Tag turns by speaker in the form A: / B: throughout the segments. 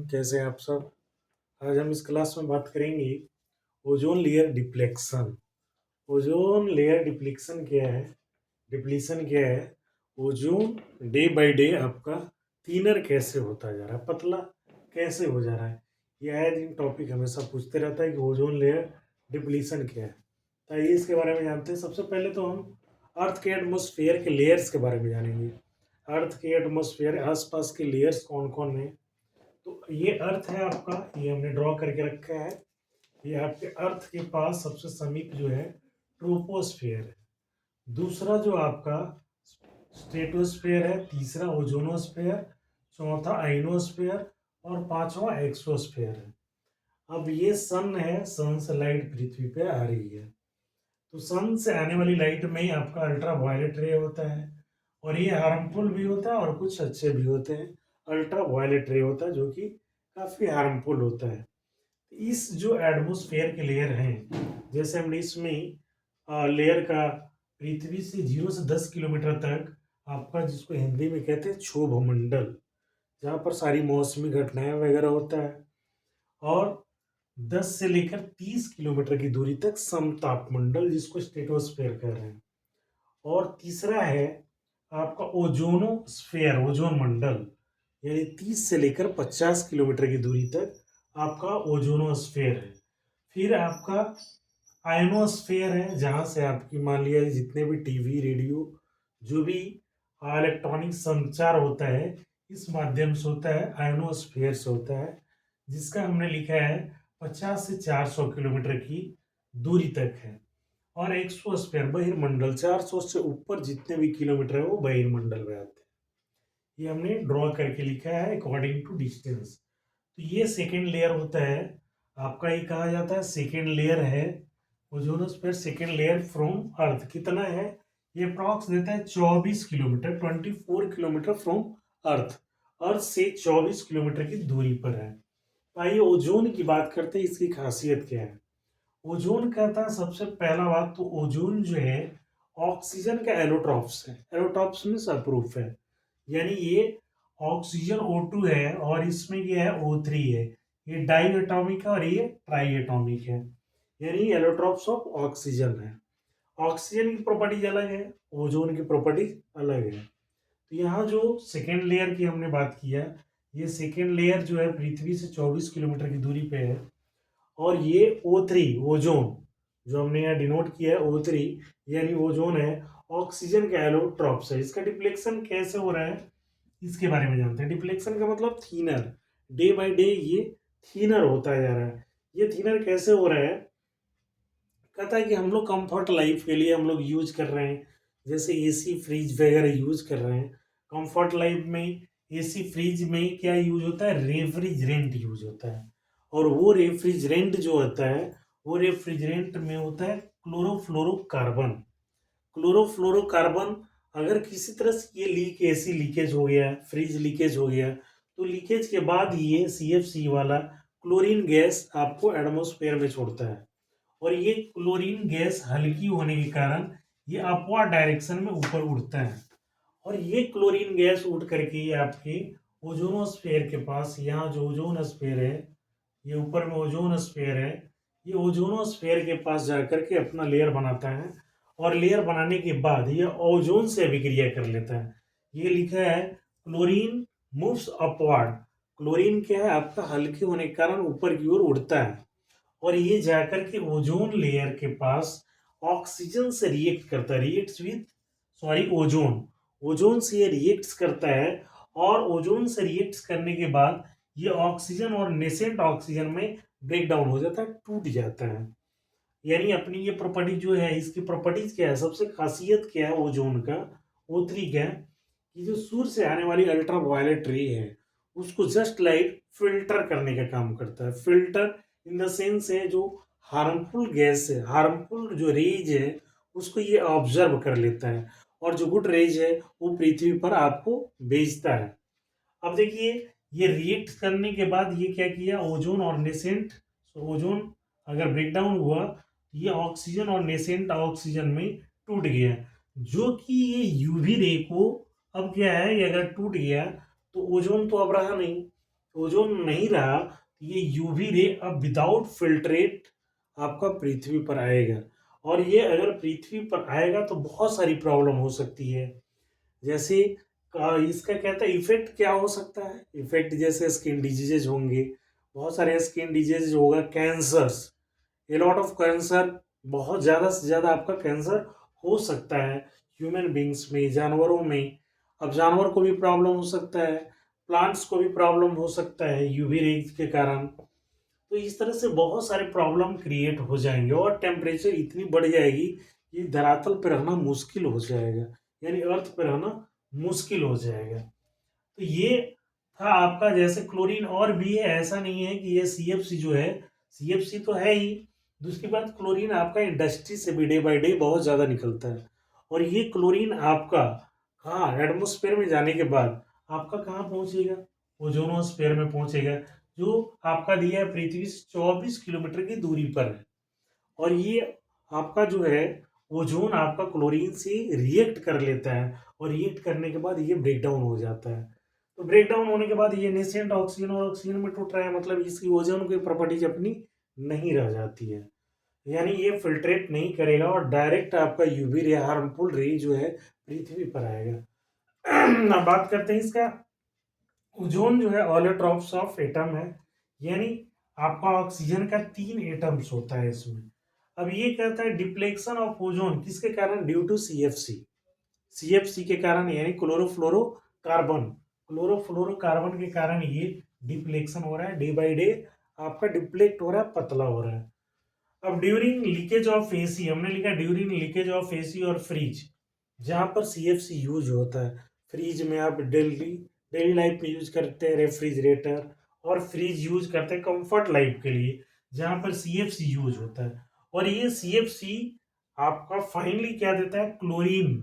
A: कैसे हैं आप सब। आज हम इस क्लास में बात करेंगे ozone layer deflection. Ozone layer deflection क्या है, डिप्लीशन क्या है। ओजोन डे बाय डे आपका थिनर कैसे होता जा रहा है, पतला कैसे हो जा रहा है। यह आए दिन टॉपिक हमेशा पूछते रहता है कि ओजोन लेयर डिप्लीशन क्या है। तो आइए इसके बारे में जानते हैं। सबसे पहले तो हम अर्थ के एटमोसफेयर के लेयर्स के बारे में जानेंगे। अर्थ के एटमोसफेयर आसपास के लेयर्स कौन कौन है। तो ये अर्थ है आपका, ये हमने ड्रॉ करके रखा है। ये आपके अर्थ के पास सबसे समीप जो है ट्रोपोस्फेयर है। दूसरा जो आपका स्ट्रेटोस्फेयर है, तीसरा ओजोनोस्फेयर, चौथा आइनोस्फेयर और पांचवा एक्सोस्फेयर है। अब ये सन है, सन से लाइट पृथ्वी पे आ रही है। तो सन से आने वाली लाइट में आपका अल्ट्रा वायलेट रे होता है, और ये हार्मफुल भी होता है और कुछ अच्छे भी होते हैं। अल्ट्रा वायलेट रे होता है जो कि काफ़ी हार्मफुल होता है। इस जो एटमोस्फेयर के लेयर हैं, जैसे हमने इसमें लेयर का पृथ्वी से 0 से 10 किलोमीटर तक आपका, जिसको हिंदी में कहते हैं क्षोभ मंडल, जहाँ पर सारी मौसमी घटनाएं वगैरह होता है। और 10 से लेकर 30 किलोमीटर की दूरी तक समतापमंडल, जिसको स्ट्रेटोस्फेयर कह रहे हैं। और तीसरा है आपका ओजोनोस्फेयर, ओजोन मंडल, यानी 30 से लेकर 50 किलोमीटर की दूरी तक आपका ओजोनोस्फेयर है। फिर आपका आयनोस्फेयर है, जहाँ से आपकी मान लिया जितने भी टीवी रेडियो जो भी इलेक्ट्रॉनिक संचार होता है, इस माध्यम से होता है, आयनोस्फेयर से होता है, जिसका हमने लिखा है 50 से 400 किलोमीटर की दूरी तक है। और एक्सोस्फेयर बहिर्मंडल, 400 से ऊपर जितने भी किलोमीटर है वो बहिर्मंडल में आते हैं। ये हमने ड्रॉ करके लिखा है अकॉर्डिंग टू डिस्टेंस। तो ये सेकेंड लेयर होता है आपका, ये कहा जाता है सेकेंड लेयर है ओजोनोस्फेयर। सेकेंड लेयर फ्रॉम अर्थ कितना है, ये अप्रॉक्स देता है 24 किलोमीटर, 24 किलोमीटर फ्रॉम अर्थ। अर्थ से 24 किलोमीटर की दूरी पर है। तो आइए ओजोन की बात करते हैं, इसकी खासियत क्या है। ओजोन कहता है सबसे पहला बात तो ओजोन जो है ऑक्सीजन का एलोट्रॉप्स है। एलोट्रॉप्स में अप्रूफ है, यानी ये ऑक्सीजन O2 है और इसमें ये है O3 है। ये डाई एटॉमिक है और ये ट्राई एटॉमिक है, यानी एलोट्रॉप्स ऑफ ऑक्सीजन है। ऑक्सीजन की प्रॉपर्टीज अलग है, ओजोन की प्रॉपर्टीज अलग है। तो यहाँ जो सेकेंड लेयर की हमने बात किया, ये सेकेंड लेयर जो है पृथ्वी से 24 किलोमीटर की दूरी पे है। और ये O3 ओजोन जो हमने यहाँ डिनोट किया है O3, यानी ओजोन है ऑक्सीजन का एलोट्रॉप्स है। इसका डिप्लेक्शन कैसे हो रहा है इसके बारे में जानते हैं। डिप्लेक्शन का मतलब थीनर, डे बाय डे ये थीनर होता जा रहा है। ये थीनर कैसे हो रहा है, कहता है कि हम लोग कंफर्ट लाइफ के लिए हम लोग यूज कर रहे हैं, जैसे एसी फ्रिज वगैरह यूज कर रहे हैं। कंफर्ट लाइफ में एसी फ्रिज में क्या यूज होता है, रेफ्रिजरेंट यूज होता है। और वो रेफ्रिजरेंट जो होता है, वो रेफ्रिजरेंट में होता है क्लोरोफ्लोरोकार्बन। क्लोरोफ्लोरोकार्बन अगर किसी तरह से ये लीक, एसी लीकेज हो गया, फ्रिज लीकेज हो गया, तो लीकेज के बाद ये CFC वाला क्लोरीन गैस आपको एटमोस्फेयर में छोड़ता है। और ये क्लोरीन गैस हल्की होने के कारण ये अपवर्ड डायरेक्शन में ऊपर उड़ता है। और ये क्लोरीन गैस उड़ करके ये आपके ओजोनोस्फेयर के पास, यहाँ जो ओजोनोस्फेयर है, ये ऊपर में ओजोनोस्फेयर है, ये ओजोनोस्फेयर के पास जाकर के अपना लेयर बनाता है। और लेयर बनाने के बाद ये ओजोन से अभिक्रिया कर लेता है। ये लिखा है क्लोरीन मूव्स अपवर्ड। क्लोरीन क्या है आपका, हल्के होने के कारण ऊपर की ओर उड़ता है। और ये जाकर के ओजोन लेयर के पास ऑक्सीजन से रिएक्ट करता है, reacts with sorry ozone, ozone से ये रिएक्ट्स करता है। और ओजोन से रिएक्ट्स करने के बाद ये ऑक्सीजन और नेसेंट ऑक्सीजन में ब्रेक डाउन हो जाता है, टूट जाता है। यानी अपनी ये प्रॉपर्टी जो है, इसकी प्रॉपर्टीज क्या है, सबसे खासियत क्या है ओजोन का, O3 क्या है कि जो सूर्य से आने वाली अल्ट्रा वायलेट रे है उसको जस्ट लाइट फिल्टर करने का काम करता है। फिल्टर इन द सेंस है जो हार्मफुल गैस है, हार्मफुल जो रेज है उसको ये ऑब्जर्व कर लेता है, और जो गुड रेज है वो पृथ्वी पर आपको भेजता है। अब देखिए, ये रिएक्ट करने के बाद ये क्या किया, ओजोन और नेसेंट, ओजोन अगर ब्रेक डाउन हुआ ये ऑक्सीजन और नेसेंट ऑक्सीजन में टूट गया, जो कि ये यूवी रे को, अब क्या है, ये अगर टूट गया तो ओजोन तो अब रहा नहीं, ओजोन नहीं रहा तो ये यूवी रे अब विदाउट फिल्ट्रेट आपका पृथ्वी पर आएगा, और ये अगर पृथ्वी पर आएगा तो बहुत सारी प्रॉब्लम हो सकती है। जैसे इसका कहता है इफेक्ट क्या हो सकता है, इफेक्ट जैसे स्किन डिजीजेज होंगे, बहुत सारे स्किन डिजीज होगा, cancers, a lot of cancer, बहुत ज़्यादा से ज़्यादा आपका कैंसर हो सकता है ह्यूमन बींग्स में, जानवरों में। अब जानवर को भी प्रॉब्लम हो सकता है, प्लांट्स को भी प्रॉब्लम हो सकता है यूवी रेज के कारण। तो इस तरह से बहुत सारे प्रॉब्लम क्रिएट हो जाएंगे और टेम्परेचर इतनी बढ़ जाएगी कि धरातल पर रहना मुश्किल हो जाएगा, यानी अर्थ पर रहना मुश्किल हो जाएगा। तो ये था आपका जैसे क्लोरीन, और भी है, ऐसा नहीं है कि ये सीएफसी जो है, सीएफसी तो है ही, दूसरी बात क्लोरीन आपका इंडस्ट्री से भी डे बाय डे बहुत ज़्यादा निकलता है, और ये क्लोरीन आपका हाँ एटमोस्फेयर में जाने के बाद आपका कहाँ पहुँचेगा, ओजोनोस्फेयर में पहुँचेगा, जो आपका दिया है पृथ्वी से 24 किलोमीटर की दूरी पर है। और ये आपका जो है ओजोन आपका क्लोरीन से रिएक्ट कर लेता है, और रिएक्ट करने के बाद ये ब्रेक डाउन हो जाता है। तो ब्रेक डाउन होने के बाद ये नेसेंट ऑक्सीजन और ऑक्सीजन में टूट रहा है, मतलब इसकी ओजोन की प्रॉपर्टीज अपनी नहीं रह जाती है, यानी ये फिल्ट्रेट नहीं करेगा और डायरेक्ट आपका यूवी रे, हार्मफुल रे जो है पृथ्वी पर आएगा। अब बात करते हैं इसका, ओजोन जो है ऑलोट्रॉप्स ऑफ एटम है, यानी आपका ऑक्सीजन का 3 एटम्स होता है इसमें। अब ये कहता है डिप्लेक्शन ऑफ ओजोन किसके कारण, ड्यू टू सीएफसी, सीएफसी के कारण, यानी क्लोरोफ्लोरोकार्बन, क्लोरोफ्लोरोकार्बन के कारण ये डिप्लेक्शन हो रहा है, डे बाय डे आपका डिप्लेक्ट हो रहा है, पतला हो रहा है। अब ड्यूरिंग लीकेज ऑफ एसी, हमने लिखा ड्यूरिंग लीकेज ऑफ एसी और फ्रिज, जहां पर सीएफसी यूज होता है, फ्रिज में आप डेली डेली लाइफ में यूज करते हैं रेफ्रिजरेटर, और फ्रिज यूज करते हैं कंफर्ट लाइफ के लिए, जहां पर सीएफसी यूज होता है। और ये सीएफसी आपका फाइनली क्या देता है, क्लोरीन,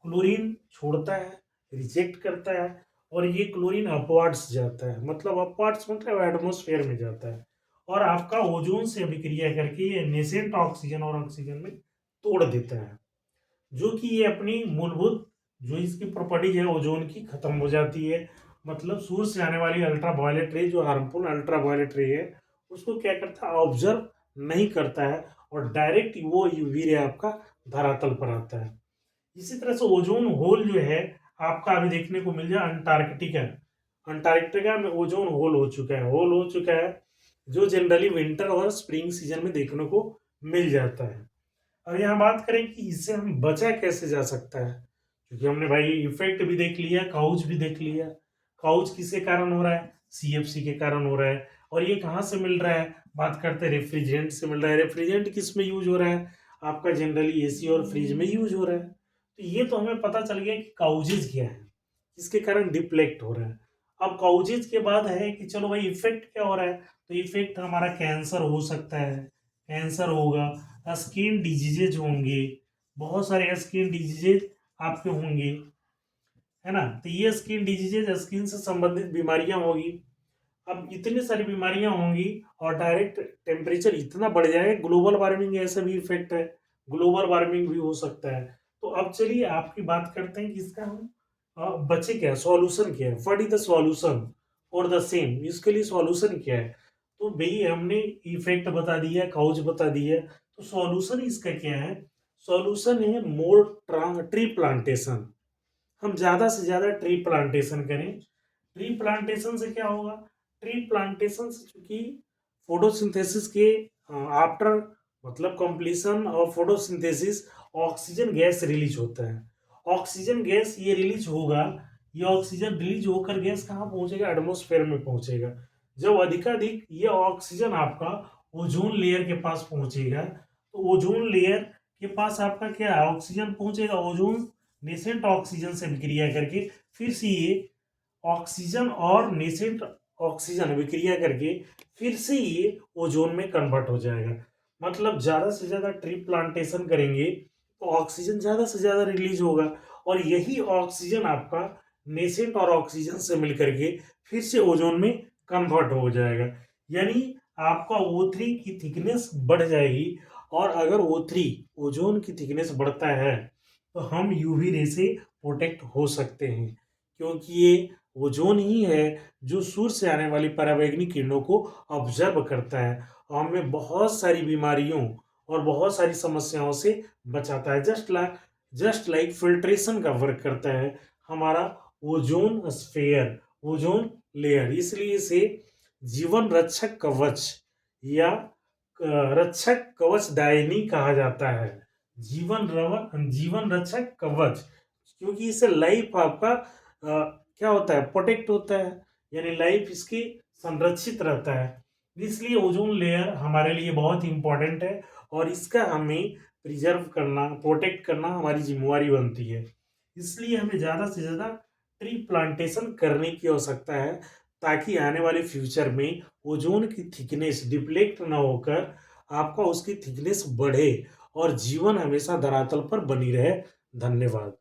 A: क्लोरीन छोड़ता है, रिजेक्ट करता है, और ये क्लोरीन अपवार्ड्स जाता है, मतलब अपवार्ड्स मतलब एटमोस्फेयर में जाता है, और आपका ओजोन से अभिक्रिया करके ये नेसेंट ऑक्सीजन और ऑक्सीजन में तोड़ देता है, जो कि ये अपनी मूलभूत जो इसकी प्रॉपर्टीज है ओजोन की खत्म हो जाती है। मतलब सूर्य से आने वाली अल्ट्रा वायलेट रे, जो हार्मफुल अल्ट्रा वायलेट रे है, उसको क्या करता है, ऑब्जर्व नहीं करता है, और डायरेक्ट वो यूवी रे आपका धरातल पर आता है। इसी तरह से ओजोन होल जो है आपका अभी देखने को मिल जाए अंटार्कटिका, अंटार्कटिका में ओजोन होल हो चुका है, होल हो चुका है, जो जनरली विंटर और स्प्रिंग सीजन में देखने को मिल जाता है। अब यहाँ बात करें कि इससे हम बचा कैसे जा सकता है, क्योंकि हमने भाई इफेक्ट भी देख लिया, काउच भी देख लिया, काउच किसके कारण हो रहा है, सीएफसी के कारण हो रहा है, और ये कहाँ से मिल रहा है, बात करते हैं रेफ्रिजरेंट से मिल रहा है, रेफ्रिजरेंट किस में यूज हो रहा है, आपका जनरली एसी और फ्रिज में यूज हो रहा है। तो ये तो हमें पता चल गया कि काउजेज क्या है, इसके कारण डिप्लेक्ट हो रहा है। अब काउजेज के बाद है कि चलो भाई इफेक्ट क्या हो रहा है, तो इफेक्ट हमारा कैंसर हो सकता है, कैंसर होगा, स्किन डिजीजेज होंगे, बहुत सारे स्किन डिजीजेज आपके होंगे, है ना। तो ये स्किन डिजीजेज, स्किन से संबंधित बीमारियां होगी। अब इतनी सारी बीमारियां होंगी, और डायरेक्ट टेम्परेचर इतना बढ़ जाएगा, ग्लोबल वार्मिंग ऐसा भी इफेक्ट है, ग्लोबल वार्मिंग भी हो सकता है। तो अब चलिए आपकी बात करते हैं कि इसका हम बचे क्या, सॉल्यूशन क्या है, what is the solution for the same, इसके लिए सॉल्यूशन क्या है। तो भाई हमने इफेक्ट बता दिया, काउज बता दिया, तो सॉल्यूशन इसका क्या है, सॉल्यूशन है मोर ट्री प्लांटेशन, हम ज्यादा से ज्यादा ट्री प्लांटेशन करें। ट्री प्लांटेशन से क्या होगा, ट्री प्लांटेशन से चूंकि फोटोसिंथेसिस के आफ्टर, मतलब completion of photosynthesis, oxygen gas release होता है, ऑक्सीजन गैस ये रिलीज होगा, ये ऑक्सीजन रिलीज होकर गैस कहाँ पहुंचेगा, एटमोस्फेयर में पहुंचेगा। जब अधिकाधिक ये ऑक्सीजन आपका ओजोन लेयर के पास पहुंचेगा, तो ओजोन लेयर के पास आपका क्या है, ऑक्सीजन पहुंचेगा, ओजोन नेसेंट ऑक्सीजन से विक्रिया करके फिर से ये ऑक्सीजन और नेसेंट ऑक्सीजन विक्रिया करके फिर से ये ओजोन में कन्वर्ट हो जाएगा। मतलब ज्यादा से ज्यादा ट्री प्लांटेशन करेंगे तो ऑक्सीजन ज्यादा से ज्यादा रिलीज होगा, और यही ऑक्सीजन आपका नेसेंट और ऑक्सीजन से मिलकर के फिर से ओजोन में कन्वर्ट हो जाएगा, यानी आपका O3 की थिकनेस बढ़ जाएगी। और अगर O3 ओजोन की थिकनेस बढ़ता है तो हम यूवी रे से प्रोटेक्ट हो सकते हैं, क्योंकि ये ओजोन ही है जो सूर्य से आने वाली पराबैंगनी किरणों को ऑब्जर्व करता है और हमें बहुत सारी बीमारियों और बहुत सारी समस्याओं से बचाता है। जस्ट लाइक फिल्ट्रेशन का वर्क करता है हमारा ओजोन स्फीयर, ओजोन लेयर। इसलिए इसे जीवन रक्षक कवच या रक्षक कवच दायनी कहा जाता है। जीवन रक्षक कवच, क्योंकि इससे लाइफ आपका क्या होता है, प्रोटेक्ट होता है, यानी लाइफ इसकी संरक्षित रहता है। इसलिए ओजोन लेयर हमारे लिए बहुत इंपॉर्टेंट है और इसका हमें प्रिजर्व करना, प्रोटेक्ट करना हमारी जिम्मेवारी बनती है। इसलिए हमें ज़्यादा से ज़्यादा ट्री प्लांटेशन करने की आवश्यकता है ताकि आने वाले फ्यूचर में ओजोन की थिकनेस डिप्लेक्ट ना होकर आपका उसकी थिकनेस बढ़े और जीवन हमेशा धरातल पर बनी रहे। धन्यवाद।